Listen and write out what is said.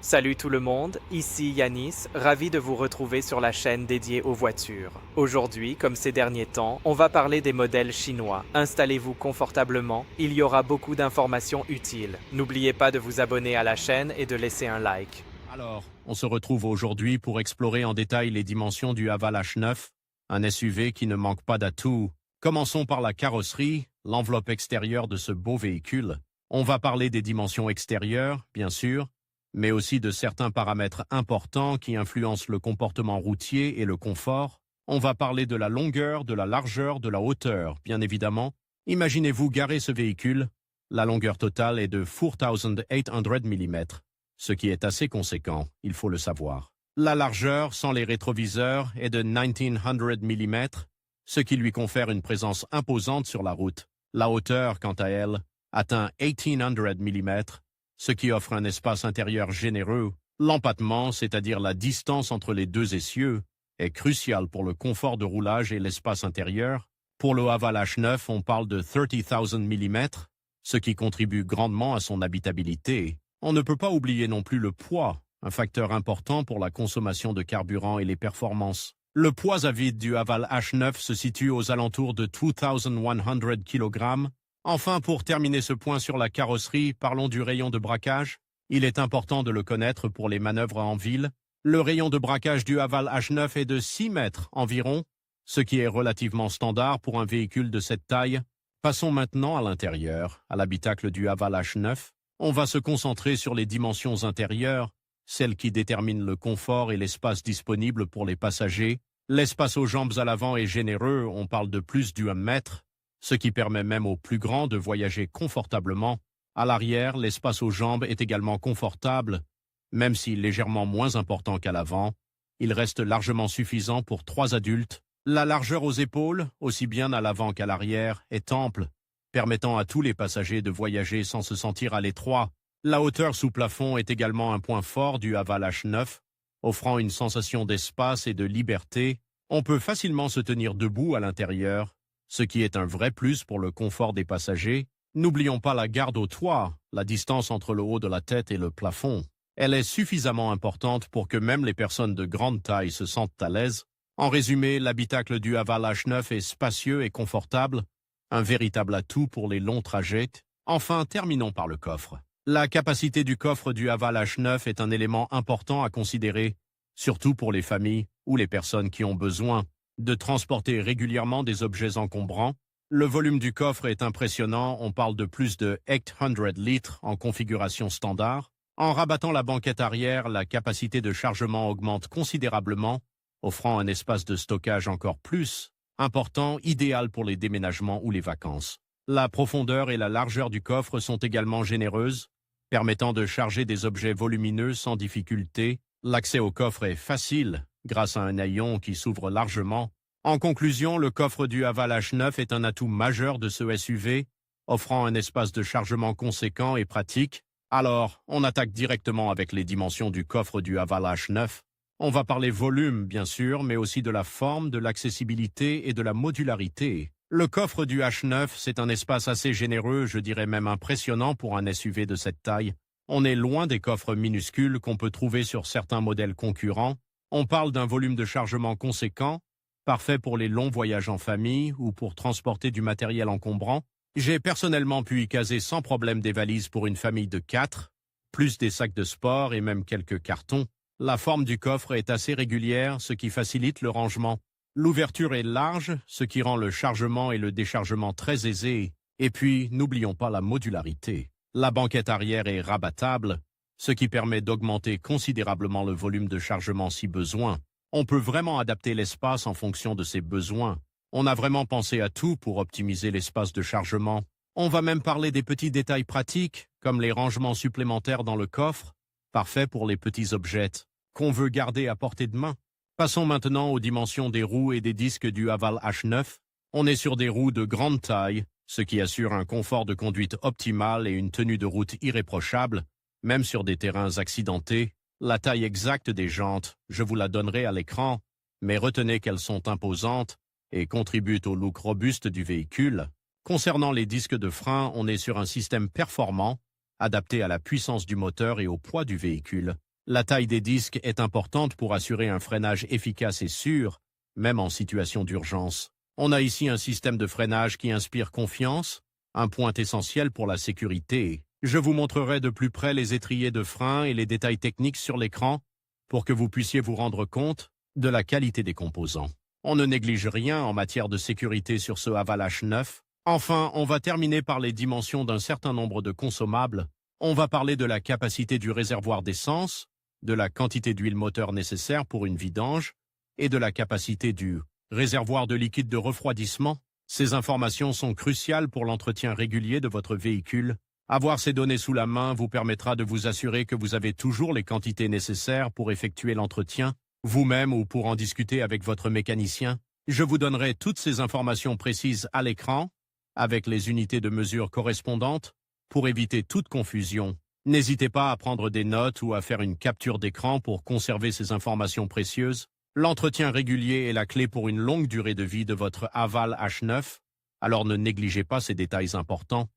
Salut tout le monde, ici Yanis, ravi de vous retrouver sur la chaîne dédiée aux voitures. Aujourd'hui, comme ces derniers temps, on va parler des modèles chinois. Installez-vous confortablement, il y aura beaucoup d'informations utiles. N'oubliez pas de vous abonner à la chaîne et de laisser un like. Alors, on se retrouve aujourd'hui pour explorer en détail les dimensions du Haval H9, un SUV qui ne manque pas d'atouts. Commençons par la carrosserie, l'enveloppe extérieure de ce beau véhicule. On va parler des dimensions extérieures, bien sûr, mais aussi de certains paramètres importants qui influencent le comportement routier et le confort. On va parler de la longueur, de la largeur, de la hauteur, bien évidemment. Imaginez-vous garer ce véhicule. La longueur totale est de 4800 mm, ce qui est assez conséquent, il faut le savoir. La largeur, sans les rétroviseurs, est de 1900 mm, ce qui lui confère une présence imposante sur la route. La hauteur, quant à elle, atteint 1800 mm, ce qui offre un espace intérieur généreux. L'empattement, c'est-à-dire la distance entre les deux essieux, est crucial pour le confort de roulage et l'espace intérieur. Pour le Haval H9, on parle de 30 000 mm, ce qui contribue grandement à son habitabilité. On ne peut pas oublier non plus le poids, un facteur important pour la consommation de carburant et les performances. Le poids à vide du Haval H9 se situe aux alentours de 2100 kg. Enfin, pour terminer ce point sur la carrosserie, parlons du rayon de braquage. Il est important de le connaître pour les manœuvres en ville. Le rayon de braquage du Haval H9 est de 6 mètres environ, ce qui est relativement standard pour un véhicule de cette taille. Passons maintenant à l'intérieur, à l'habitacle du Haval H9. On va se concentrer sur les dimensions intérieures, celles qui déterminent le confort et l'espace disponible pour les passagers. L'espace aux jambes à l'avant est généreux, on parle de plus d'1 mètre, ce qui permet même aux plus grands de voyager confortablement. À l'arrière, l'espace aux jambes est également confortable, même si légèrement moins important qu'à l'avant. Il reste largement suffisant pour 3 adultes. La largeur aux épaules, aussi bien à l'avant qu'à l'arrière, est ample, permettant à tous les passagers de voyager sans se sentir à l'étroit. La hauteur sous plafond est également un point fort du Haval H9, offrant une sensation d'espace et de liberté. On peut facilement se tenir debout à l'intérieur, ce qui est un vrai plus pour le confort des passagers. N'oublions pas la garde au toit, la distance entre le haut de la tête et le plafond. Elle est suffisamment importante pour que même les personnes de grande taille se sentent à l'aise. En résumé, l'habitacle du Haval H9 est spacieux et confortable, un véritable atout pour les longs trajets. Enfin, terminons par le coffre. La capacité du coffre du Haval H9 est un élément important à considérer, surtout pour les familles ou les personnes qui ont besoin de transporter régulièrement des objets encombrants. Le volume du coffre est impressionnant, on parle de plus de 800 litres en configuration standard. En rabattant la banquette arrière, la capacité de chargement augmente considérablement, offrant un espace de stockage encore plus important, idéal pour les déménagements ou les vacances. La profondeur et la largeur du coffre sont également généreuses, permettant de charger des objets volumineux sans difficulté. L'accès au coffre est facile, grâce à un haillon qui s'ouvre largement. En conclusion, le coffre du Haval H9 est un atout majeur de ce SUV, offrant un espace de chargement conséquent et pratique. Alors, on attaque directement avec les dimensions du coffre du Haval H9. On va parler volume, bien sûr, mais aussi de la forme, de l'accessibilité et de la modularité. Le coffre du H9, c'est un espace assez généreux, je dirais même impressionnant pour un SUV de cette taille. On est loin des coffres minuscules qu'on peut trouver sur certains modèles concurrents. On parle d'un volume de chargement conséquent, parfait pour les longs voyages en famille ou pour transporter du matériel encombrant. J'ai personnellement pu y caser sans problème des valises pour une famille de 4, plus des sacs de sport et même quelques cartons. La forme du coffre est assez régulière, ce qui facilite le rangement. L'ouverture est large, ce qui rend le chargement et le déchargement très aisés. Et puis, n'oublions pas la modularité. La banquette arrière est rabattable, ce qui permet d'augmenter considérablement le volume de chargement si besoin. On peut vraiment adapter l'espace en fonction de ses besoins. On a vraiment pensé à tout pour optimiser l'espace de chargement. On va même parler des petits détails pratiques, comme les rangements supplémentaires dans le coffre, parfait pour les petits objets qu'on veut garder à portée de main. Passons maintenant aux dimensions des roues et des disques du Haval H9. On est sur des roues de grande taille, ce qui assure un confort de conduite optimal et une tenue de route irréprochable, même sur des terrains accidentés. La taille exacte des jantes, je vous la donnerai à l'écran, mais retenez qu'elles sont imposantes et contribuent au look robuste du véhicule. Concernant les disques de frein, on est sur un système performant, adapté à la puissance du moteur et au poids du véhicule. La taille des disques est importante pour assurer un freinage efficace et sûr, même en situation d'urgence. On a ici un système de freinage qui inspire confiance, un point essentiel pour la sécurité. Je vous montrerai de plus près les étriers de frein et les détails techniques sur l'écran pour que vous puissiez vous rendre compte de la qualité des composants. On ne néglige rien en matière de sécurité sur ce Haval H9. Enfin, on va terminer par les dimensions d'un certain nombre de consommables. On va parler de la capacité du réservoir d'essence, de la quantité d'huile moteur nécessaire pour une vidange et de la capacité du réservoir de liquide de refroidissement. Ces informations sont cruciales pour l'entretien régulier de votre véhicule. Avoir ces données sous la main vous permettra de vous assurer que vous avez toujours les quantités nécessaires pour effectuer l'entretien, vous-même ou pour en discuter avec votre mécanicien. Je vous donnerai toutes ces informations précises à l'écran, avec les unités de mesure correspondantes, pour éviter toute confusion. N'hésitez pas à prendre des notes ou à faire une capture d'écran pour conserver ces informations précieuses. L'entretien régulier est la clé pour une longue durée de vie de votre Haval H9, alors ne négligez pas ces détails importants.